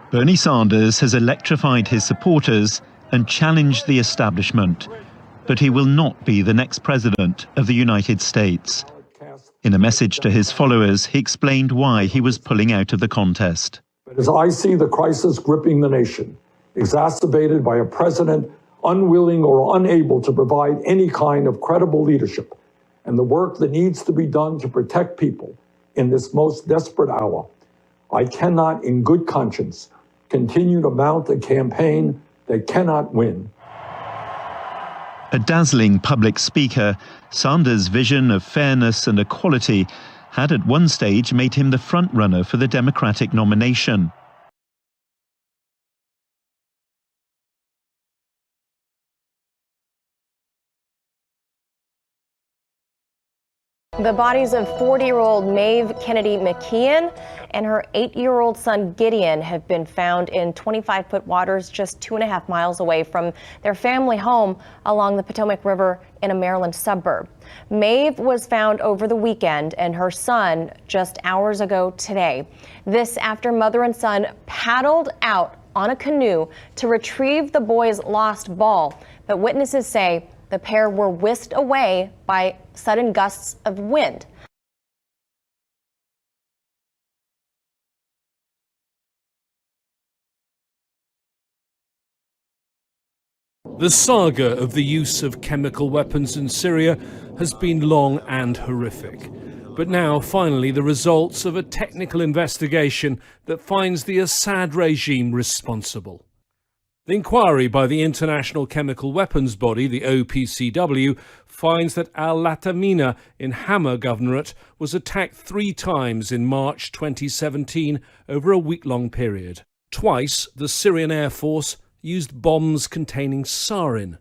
Bernie Sanders has electrified his supporters and challenged the establishment, but he will not be the next president of the United States. In a message to his followers, he explained why he was pulling out of the contest. As I see the crisis gripping the nation, exacerbated by a president unwilling or unable to provide any kind of credible leadership, and the work that needs to be done to protect people in this most desperate hour, I cannot, in good conscience, continue to mount a campaign that cannot win. A dazzling public speaker, Sanders' vision of fairness and equality had at one stage made him the front-runner for the Democratic nomination. The bodies of 40-year-old Maeve Kennedy McKeon and her 8-year-old son Gideon have been found in 25-foot waters just 2.5 miles away from their family home along the Potomac River in a Maryland suburb. Maeve was found over the weekend and her son just hours ago today. This after mother and son paddled out on a canoe to retrieve the boy's lost ball, but witnesses say the pair were whisked away by sudden gusts of wind. The saga of the use of chemical weapons in Syria has been long and horrific. But now, finally, the results of a technical investigation that finds the Assad regime responsible. The inquiry by the International Chemical Weapons Body, the OPCW, finds that al-Latamina in Hama Governorate was attacked 3 times in March 2017 over a week-long period. Twice, the Syrian Air Force used bombs containing sarin.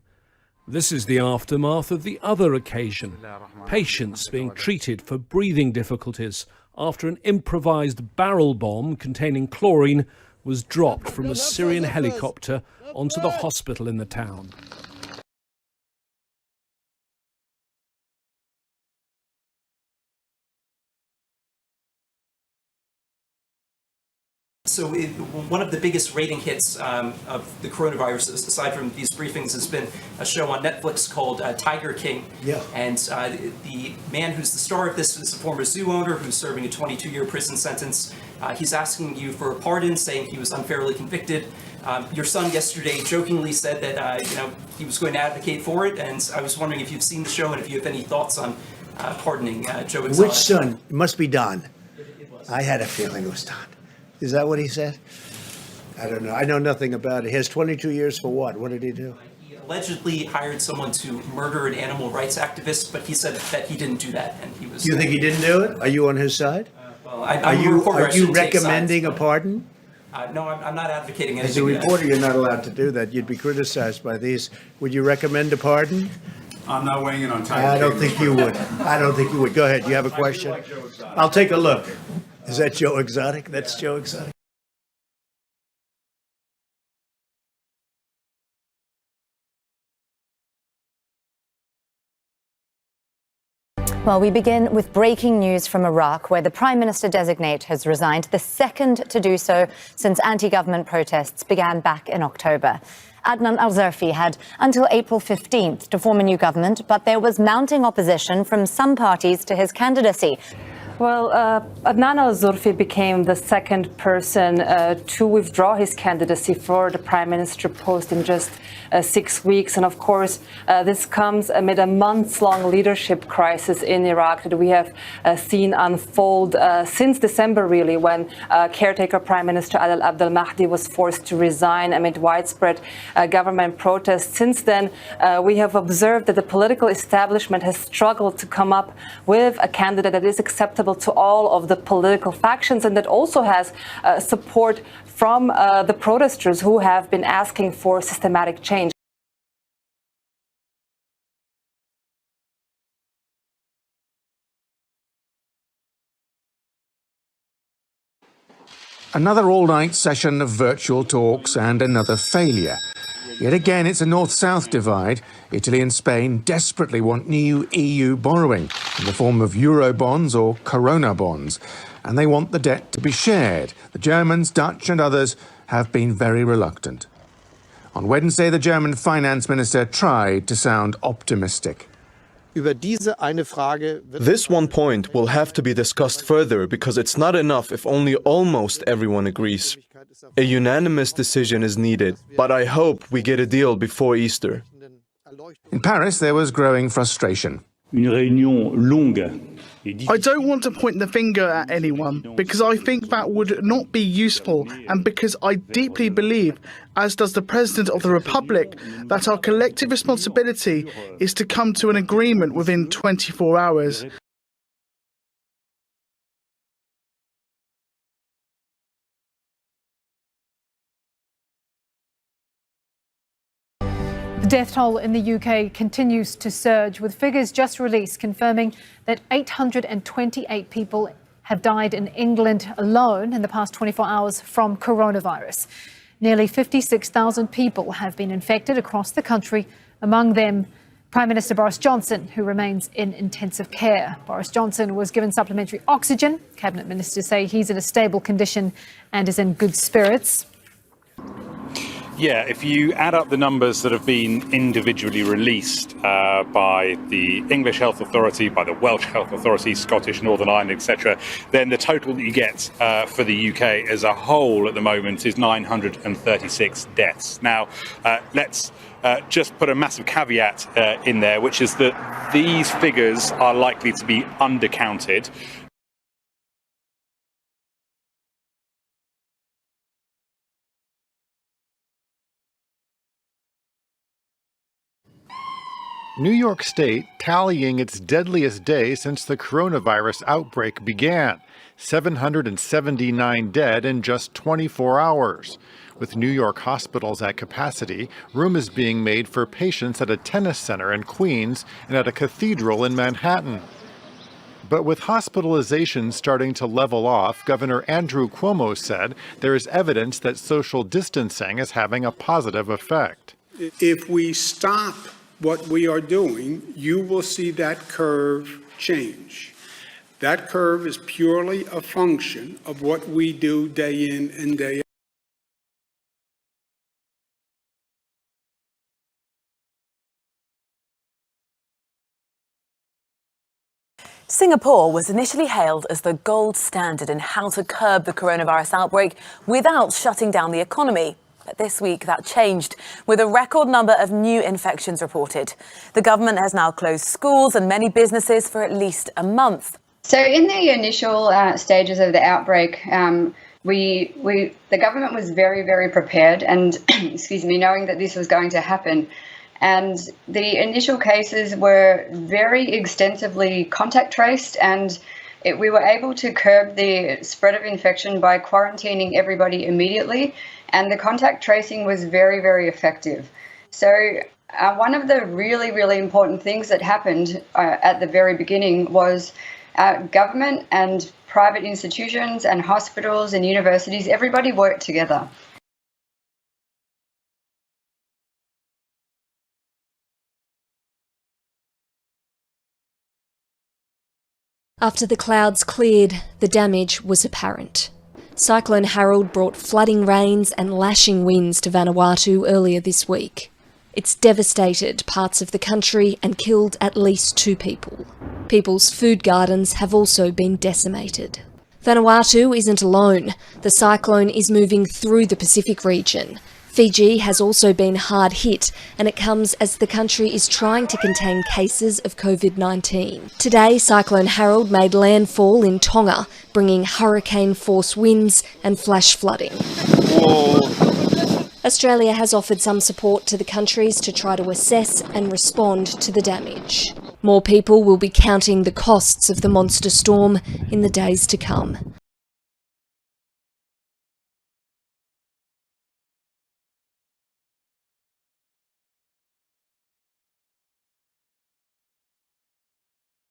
This is the aftermath of the other occasion, patients being treated for breathing difficulties after an improvised barrel bomb containing chlorine was dropped from a Syrian helicopter onto the hospital in the town. So one of the biggest rating hits of the coronavirus, aside from these briefings, has been a show on Netflix called Tiger King. Yeah. And the man who's the star of this is a former zoo owner who's serving a 22-year prison sentence. He's asking you for a pardon, saying he was unfairly convicted. Your son yesterday jokingly said that he was going to advocate for it, and I was wondering if you've seen the show and if you have any thoughts on pardoning Joe Exotic. Which son? It must be Don. It was. I had a feeling it was Don. Is that what he said? I don't know. I know nothing about it. He has 22 years for what? What did he do? He allegedly hired someone to murder an animal rights activist, but he said that he didn't do that, and he was. Do you think he didn't do it? Are you on his side? Well, I'm a reporter. Are you recommending a pardon? No, I'm not advocating anything. As a reporter, you're not allowed to do that. You'd be criticized by these. Would you recommend a pardon? I'm not weighing in on Tiger I don't think you would. I don't think you would. Go ahead. You have a question? I'll take a look. Is that Joe Exotic? That's Joe Exotic. Well, we begin with breaking news from Iraq, where the Prime Minister-designate has resigned, the second to do so since anti-government protests began back in October. Adnan al-Zurfi had until April 15th to form a new government, but there was mounting opposition from some parties to his candidacy. Well, Adnan al-Zurfi became the second person to withdraw his candidacy for the Prime Minister post in just 6 weeks. And of course, this comes amid a months-long leadership crisis in Iraq that we have seen unfold since December, really, when caretaker Prime Minister Abdel Mahdi was forced to resign amid widespread government protests. Since then, we have observed that the political establishment has struggled to come up with a candidate that is acceptable to all of the political factions and that also has support from the protesters who have been asking for systematic change. Another all-night session of virtual talks and another failure. Yet again, it's a north-south divide. Italy and Spain desperately want new EU borrowing in the form of Euro bonds or Corona bonds, and they want the debt to be shared. The Germans, Dutch and others have been very reluctant. On Wednesday, the German finance minister tried to sound optimistic. This one point will have to be discussed further because it's not enough if only almost everyone agrees. A unanimous decision is needed, but I hope we get a deal before Easter. In Paris, there was growing frustration. I don't want to point the finger at anyone because I think that would not be useful and because I deeply believe, as does the President of the Republic, that our collective responsibility is to come to an agreement within 24 hours. The death toll in the UK continues to surge, with figures just released confirming that 828 people have died in England alone in the past 24 hours from coronavirus. Nearly 56,000 people have been infected across the country, among them Prime Minister Boris Johnson, who remains in intensive care. Boris Johnson was given supplementary oxygen. Cabinet ministers say he's in a stable condition and is in good spirits. Yeah, if you add up the numbers that have been individually released by the English Health Authority, by the Welsh Health Authority, Scottish, Northern Ireland, etc., then the total that you get for the UK as a whole at the moment is 936 deaths. Now, let's just put a massive caveat in there, which is that these figures are likely to be undercounted. New York State tallying its deadliest day since the coronavirus outbreak began. 779 dead in just 24 hours. With New York hospitals at capacity, room is being made for patients at a tennis center in Queens and at a cathedral in Manhattan. But with hospitalizations starting to level off, Governor Andrew Cuomo said there is evidence that social distancing is having a positive effect. If we stop what we are doing, you will see that curve change. That curve is purely a function of what we do day in and day out. Singapore was initially hailed as the gold standard in how to curb the coronavirus outbreak without shutting down the economy. But this week that changed, with a record number of new infections reported. The government has now closed schools and many businesses for at least a month. So in the initial stages of the outbreak, the government was very, very prepared and, knowing that this was going to happen. And the initial cases were very extensively contact traced, and we were able to curb the spread of infection by quarantining everybody immediately. And the contact tracing was very, very effective. So one of the really, really important things that happened at the very beginning was government and private institutions and hospitals and universities, everybody worked together. After the clouds cleared, the damage was apparent. Cyclone Harold brought flooding rains and lashing winds to Vanuatu earlier this week. It's devastated parts of the country and killed at least 2 people. People's food gardens have also been decimated. Vanuatu isn't alone. The cyclone is moving through the Pacific region. Fiji has also been hard hit, and it comes as the country is trying to contain cases of COVID-19. Today, Cyclone Harold made landfall in Tonga, bringing hurricane-force winds and flash flooding. Whoa. Australia has offered some support to the countries to try to assess and respond to the damage. More people will be counting the costs of the monster storm in the days to come.